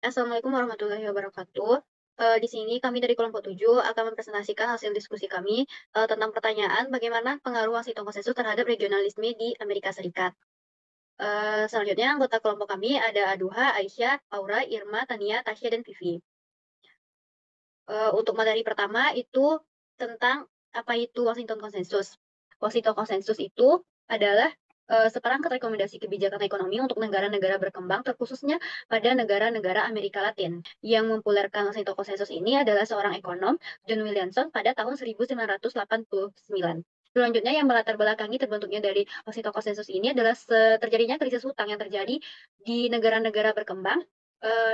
Assalamualaikum warahmatullahi wabarakatuh. Di sini kami dari kelompok 7 akan mempresentasikan hasil diskusi kami tentang pertanyaan bagaimana pengaruh Washington Consensus terhadap regionalisme di Amerika Serikat. Selanjutnya anggota kelompok kami ada Aduha, Aisyah, Aura, Irma, Tania, Tasya, dan Vivi. Untuk materi pertama itu tentang apa itu Washington Consensus. Washington Consensus itu adalah seperangkat rekomendasi kebijakan ekonomi untuk negara-negara berkembang, terkhususnya pada negara-negara Amerika Latin. Yang mempopulerkan Washington Consensus ini adalah seorang ekonom, John Williamson, pada tahun 1989. Selanjutnya yang melatar belakangi terbentuknya dari Washington Consensus ini adalah terjadinya krisis hutang yang terjadi di negara-negara berkembang.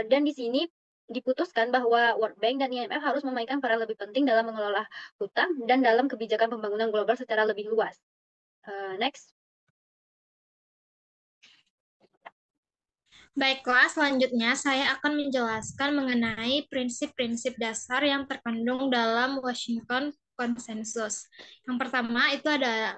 Dan di sini diputuskan bahwa World Bank dan IMF harus memainkan peran lebih penting dalam mengelola hutang dan dalam kebijakan pembangunan global secara lebih luas. Next. Baiklah, selanjutnya saya akan menjelaskan mengenai prinsip-prinsip dasar yang terkandung dalam Washington Consensus. Yang pertama itu ada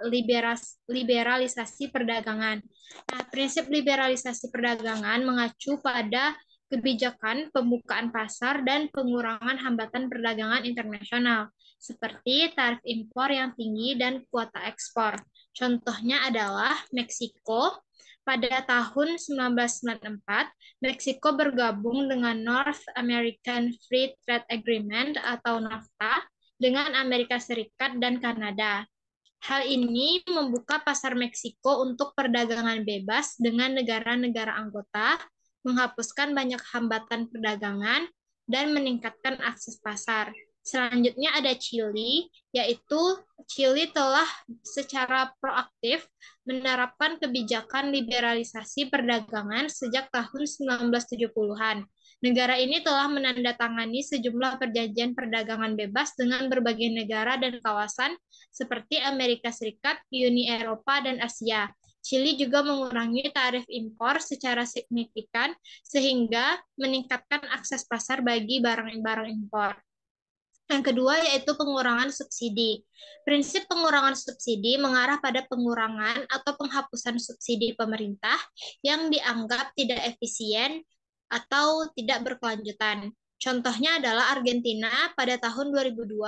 liberalisasi perdagangan. Nah, prinsip liberalisasi perdagangan mengacu pada kebijakan pembukaan pasar dan pengurangan hambatan perdagangan internasional, seperti tarif impor yang tinggi dan kuota ekspor. Contohnya adalah Meksiko. Pada tahun 1994, Meksiko bergabung dengan North American Free Trade Agreement atau NAFTA dengan Amerika Serikat dan Kanada. Hal ini membuka pasar Meksiko untuk perdagangan bebas dengan negara-negara anggota, menghapuskan banyak hambatan perdagangan, dan meningkatkan akses pasar. Selanjutnya ada Chili, yaitu Chili telah secara proaktif menerapkan kebijakan liberalisasi perdagangan sejak tahun 1970-an. Negara ini telah menandatangani sejumlah perjanjian perdagangan bebas dengan berbagai negara dan kawasan seperti Amerika Serikat, Uni Eropa, dan Asia. Chili juga mengurangi tarif impor secara signifikan sehingga meningkatkan akses pasar bagi barang-barang impor. Yang kedua yaitu pengurangan subsidi. Prinsip pengurangan subsidi mengarah pada pengurangan atau penghapusan subsidi pemerintah yang dianggap tidak efisien atau tidak berkelanjutan. Contohnya adalah Argentina pada tahun 2002.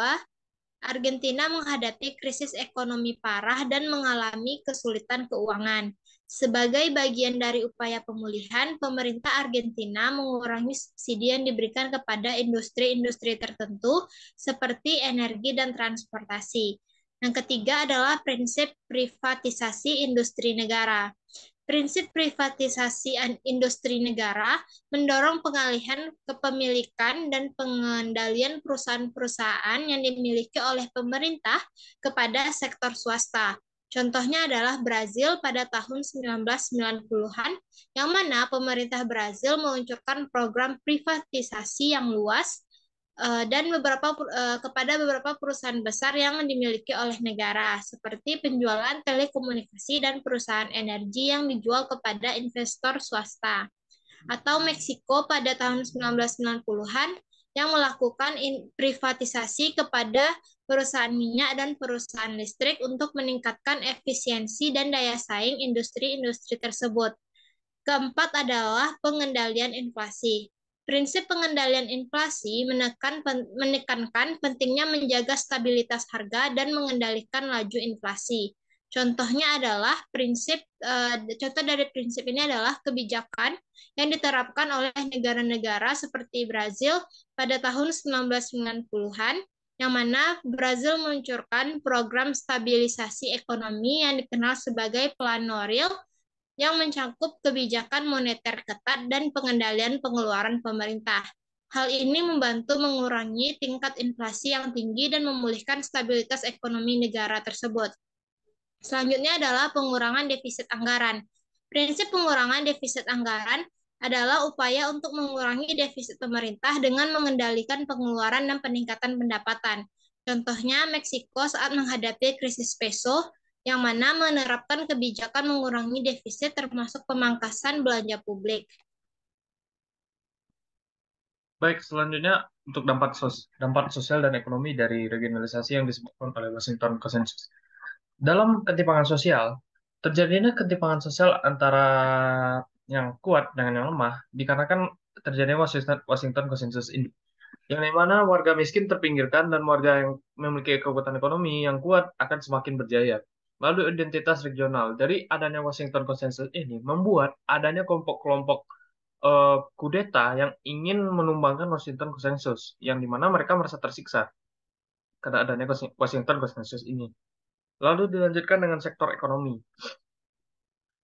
Argentina menghadapi krisis ekonomi parah dan mengalami kesulitan keuangan. Sebagai bagian dari upaya pemulihan, pemerintah Argentina mengurangi subsidi yang diberikan kepada industri-industri tertentu seperti energi dan transportasi. Yang ketiga adalah prinsip privatisasi industri negara. Prinsip privatisasi industri negara mendorong pengalihan kepemilikan dan pengendalian perusahaan-perusahaan yang dimiliki oleh pemerintah kepada sektor swasta. Contohnya adalah Brazil pada tahun 1990-an, yang mana pemerintah Brazil meluncurkan program privatisasi yang luas dan kepada beberapa perusahaan besar yang dimiliki oleh negara, seperti penjualan telekomunikasi dan perusahaan energi yang dijual kepada investor swasta. Atau Meksiko pada tahun 1990-an yang melakukan privatisasi kepada perusahaan minyak dan perusahaan listrik untuk meningkatkan efisiensi dan daya saing industri-industri tersebut. Keempat adalah pengendalian inflasi. Prinsip pengendalian inflasi menekankan pentingnya menjaga stabilitas harga dan mengendalikan laju inflasi. Contohnya adalah contoh dari prinsip ini adalah kebijakan yang diterapkan oleh negara-negara seperti Brazil pada tahun 1990-an, yang mana Brazil meluncurkan program stabilisasi ekonomi yang dikenal sebagai Plano Real yang mencakup kebijakan moneter ketat dan pengendalian pengeluaran pemerintah. Hal ini membantu mengurangi tingkat inflasi yang tinggi dan memulihkan stabilitas ekonomi negara tersebut. Selanjutnya adalah pengurangan defisit anggaran. Prinsip pengurangan defisit anggaran adalah upaya untuk mengurangi defisit pemerintah dengan mengendalikan pengeluaran dan peningkatan pendapatan. Contohnya Meksiko saat menghadapi krisis peso, yang mana menerapkan kebijakan mengurangi defisit termasuk pemangkasan belanja publik. Baik, selanjutnya untuk dampak sosial dan ekonomi dari regionalisasi yang disebutkan oleh Washington Consensus. Dalam ketimpangan sosial, terjadinya ketimpangan sosial antara yang kuat dengan yang lemah dikarenakan terjadi Washington Consensus ini, yang dimana warga miskin terpinggirkan dan warga yang memiliki kekuatan ekonomi yang kuat akan semakin berjaya. Lalu identitas regional dari adanya Washington Consensus ini membuat adanya kelompok-kelompok kudeta yang ingin menumbangkan Washington Consensus, yang dimana mereka merasa tersiksa karena adanya Washington Consensus ini. Lalu dilanjutkan dengan sektor ekonomi.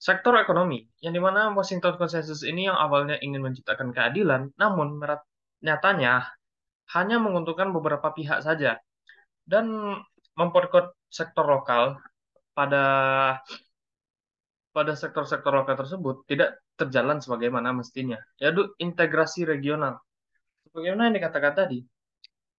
Sektor ekonomi, yang dimana Washington Consensus ini yang awalnya ingin menciptakan keadilan, namun nyatanya hanya menguntungkan beberapa pihak saja dan memperkuat sektor lokal pada pada sektor-sektor lokal tersebut tidak terjalan sebagaimana mestinya, yaitu integrasi regional. Sebagaimana yang dikatakan tadi,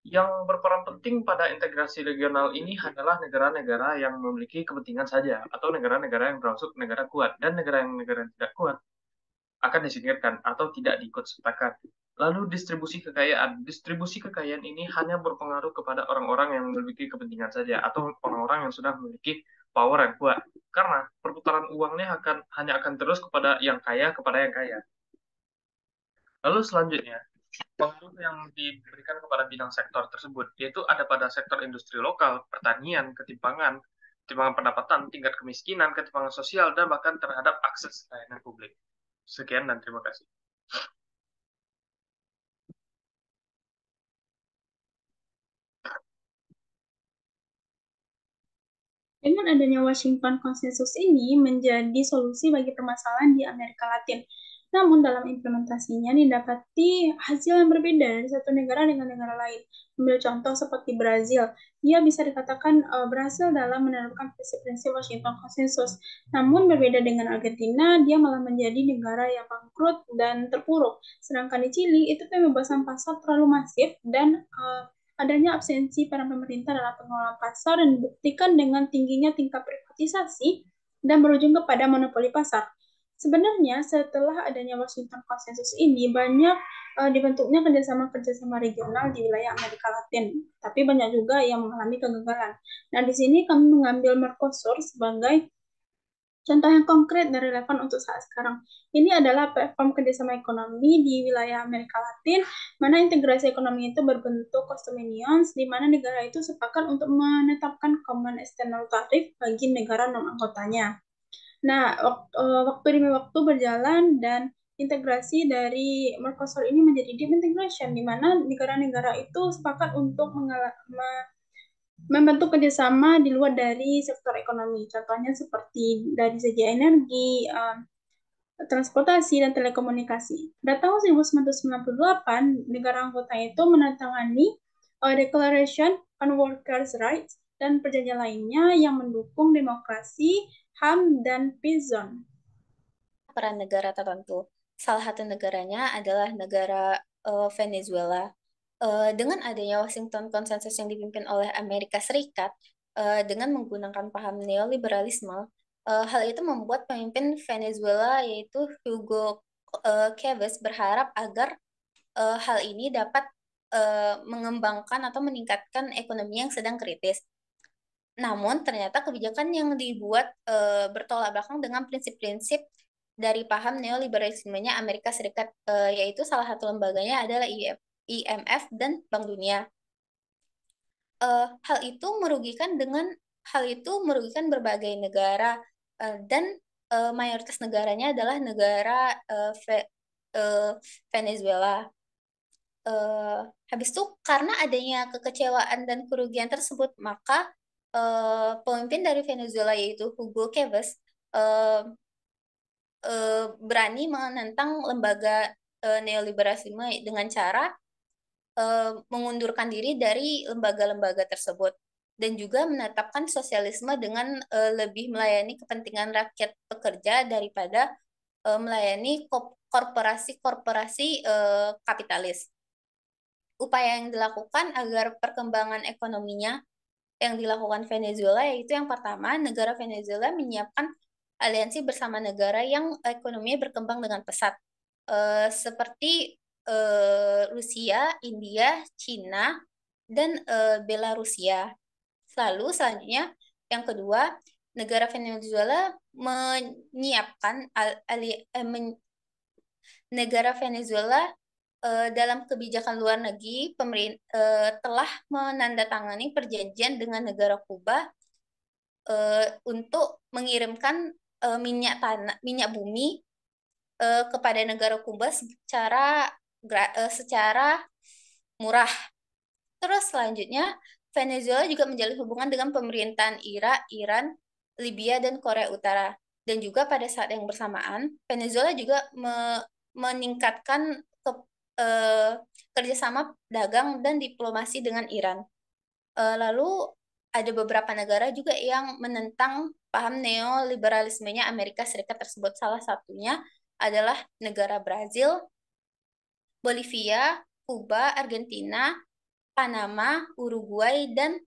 yang berperan penting pada integrasi regional ini adalah negara-negara yang memiliki kepentingan saja, atau negara-negara yang termasuk negara kuat, dan negara yang tidak kuat akan disingkirkan atau tidak diikut sertakan. Lalu distribusi kekayaan. Distribusi kekayaan ini hanya berpengaruh kepada orang-orang yang memiliki kepentingan saja atau orang-orang yang sudah memiliki power yang kuat. Karena perputaran uangnya hanya akan terus kepada yang kaya. Lalu selanjutnya, pengaruh yang diberikan kepada bidang sektor tersebut yaitu ada pada sektor industri lokal, pertanian, ketimpangan pendapatan, tingkat kemiskinan, ketimpangan sosial, dan bahkan terhadap akses layanan publik. Sekian dan terima kasih. Dengan adanya Washington Consensus ini menjadi solusi bagi permasalahan di Amerika Latin. Namun dalam implementasinya didapati hasil yang berbeda dari satu negara dengan negara lain. Ambil contoh seperti Brazil, dia bisa dikatakan berhasil dalam menerapkan prinsip-prinsip Washington Consensus. Namun berbeda dengan Argentina, dia malah menjadi negara yang bangkrut dan terpuruk. Sedangkan di Chili itu pembebasan pasar terlalu masif dan adanya absensi peran pemerintah dalam pengelolaan pasar dan dibuktikan dengan tingginya tingkat privatisasi dan berujung kepada monopoli pasar. Sebenarnya setelah adanya Washington Consensus ini banyak dibentuknya kerjasama-kerjasama regional di wilayah Amerika Latin, tapi banyak juga yang mengalami kegagalan. Nah, di sini kami mengambil Mercosur sebagai contoh yang konkret dan relevan untuk saat sekarang. Ini adalah platform kerjasama ekonomi di wilayah Amerika Latin, mana integrasi ekonomi itu berbentuk custom unions, di mana negara itu sepakat untuk menetapkan common external tariff bagi negara non-anggotanya. Nah, waktu demi waktu berjalan dan integrasi dari Mercosur ini menjadi deep integration, di mana negara-negara itu sepakat untuk membentuk kerjasama di luar dari sektor ekonomi. Contohnya seperti dari segi energi, transportasi, dan telekomunikasi. Pada tahun 1998, negara anggota itu menandatangani Declaration on Workers' Rights dan perjanjian lainnya yang mendukung demokrasi, HAM, dan peace zone. Peran negara tertentu. Salah satu negaranya adalah negara Venezuela. Dengan adanya Washington Consensus yang dipimpin oleh Amerika Serikat, dengan menggunakan paham neoliberalisme, hal itu membuat pemimpin Venezuela yaitu Hugo Chavez berharap agar hal ini dapat mengembangkan atau meningkatkan ekonomi yang sedang kritis. Namun ternyata kebijakan yang dibuat bertolak belakang dengan prinsip-prinsip dari paham neoliberalismenya Amerika Serikat, yaitu salah satu lembaganya adalah IMF dan Bank Dunia. Hal itu merugikan berbagai negara dan mayoritas negaranya adalah negara Venezuela. Habis itu karena adanya kekecewaan dan kerugian tersebut, maka pemimpin dari Venezuela yaitu Hugo Chavez berani menentang lembaga neoliberalisme dengan cara mengundurkan diri dari lembaga-lembaga tersebut dan juga menetapkan sosialisme dengan lebih melayani kepentingan rakyat pekerja daripada melayani korporasi-korporasi kapitalis. Upaya yang dilakukan agar perkembangan ekonominya yang dilakukan Venezuela yaitu yang pertama, negara Venezuela menyiapkan aliansi bersama negara yang ekonominya berkembang dengan pesat, seperti Rusia, India, Cina, dan Belarusia. Lalu selanjutnya, yang kedua, negara Venezuela menyiapkan negara Venezuela dalam kebijakan luar negeri telah menandatangani perjanjian dengan negara Kuba untuk mengirimkan minyak bumi kepada negara Kuba secara murah. Terus selanjutnya, Venezuela juga menjalin hubungan dengan pemerintahan Irak, Iran, Libya, dan Korea Utara. Dan juga pada saat yang bersamaan, Venezuela juga meningkatkan kerjasama dagang dan diplomasi dengan Iran. Lalu ada beberapa negara juga yang menentang paham neoliberalismenya Amerika Serikat tersebut. Salah satunya adalah negara Brazil, Bolivia, Kuba, Argentina, Panama, Uruguay, dan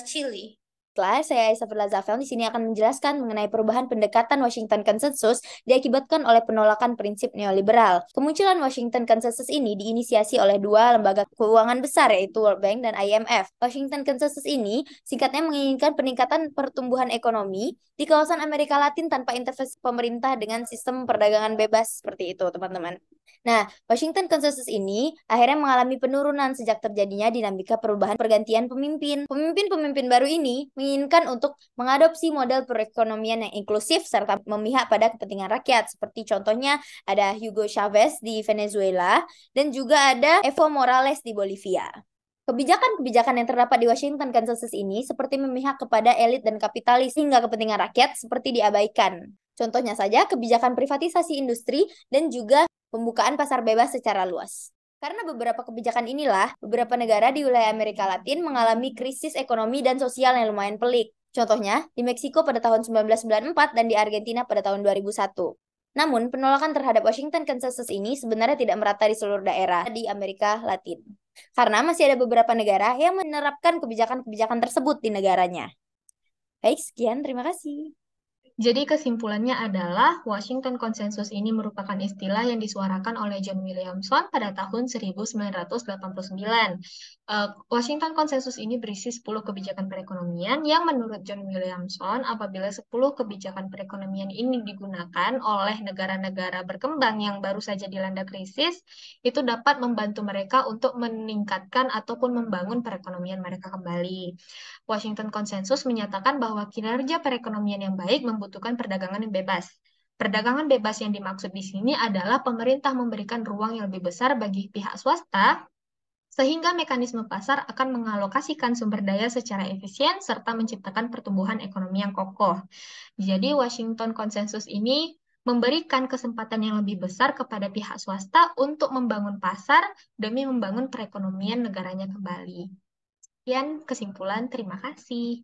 Chili. Setelah saya Isabella Zavel di sini akan menjelaskan mengenai perubahan pendekatan Washington Consensus diakibatkan oleh penolakan prinsip neoliberal. Kemunculan Washington Consensus ini diinisiasi oleh dua lembaga keuangan besar yaitu World Bank dan IMF. Washington Consensus ini singkatnya menginginkan peningkatan pertumbuhan ekonomi di kawasan Amerika Latin tanpa intervensi pemerintah dengan sistem perdagangan bebas seperti itu, teman-teman. Nah, Washington Consensus ini akhirnya mengalami penurunan sejak terjadinya dinamika perubahan pergantian pemimpin. Pemimpin-pemimpin baru ini menginginkan untuk mengadopsi model perekonomian yang inklusif serta memihak pada kepentingan rakyat. Seperti contohnya ada Hugo Chavez di Venezuela dan juga ada Evo Morales di Bolivia. Kebijakan-kebijakan yang terdapat di Washington Consensus ini seperti memihak kepada elit dan kapitalis hingga kepentingan rakyat seperti diabaikan. Contohnya saja kebijakan privatisasi industri dan juga pembukaan pasar bebas secara luas. Karena beberapa kebijakan inilah, beberapa negara di wilayah Amerika Latin mengalami krisis ekonomi dan sosial yang lumayan pelik. Contohnya, di Meksiko pada tahun 1994 dan di Argentina pada tahun 2001. Namun, penolakan terhadap Washington Consensus ini sebenarnya tidak merata di seluruh daerah di Amerika Latin. Karena masih ada beberapa negara yang menerapkan kebijakan-kebijakan tersebut di negaranya. Baik, sekian. Terima kasih. Jadi kesimpulannya adalah Washington Consensus ini merupakan istilah yang disuarakan oleh John Williamson pada tahun 1989. Washington Consensus ini berisi 10 kebijakan perekonomian yang menurut John Williamson apabila 10 kebijakan perekonomian ini digunakan oleh negara-negara berkembang yang baru saja dilanda krisis, itu dapat membantu mereka untuk meningkatkan ataupun membangun perekonomian mereka kembali. Washington Consensus menyatakan bahwa kinerja perekonomian yang baik membutuhkan perdagangan yang bebas. Perdagangan bebas yang dimaksud di sini adalah pemerintah memberikan ruang yang lebih besar bagi pihak swasta, sehingga mekanisme pasar akan mengalokasikan sumber daya secara efisien serta menciptakan pertumbuhan ekonomi yang kokoh. Jadi Washington Consensus ini memberikan kesempatan yang lebih besar kepada pihak swasta untuk membangun pasar demi membangun perekonomian negaranya kembali. Sekian kesimpulan, terima kasih.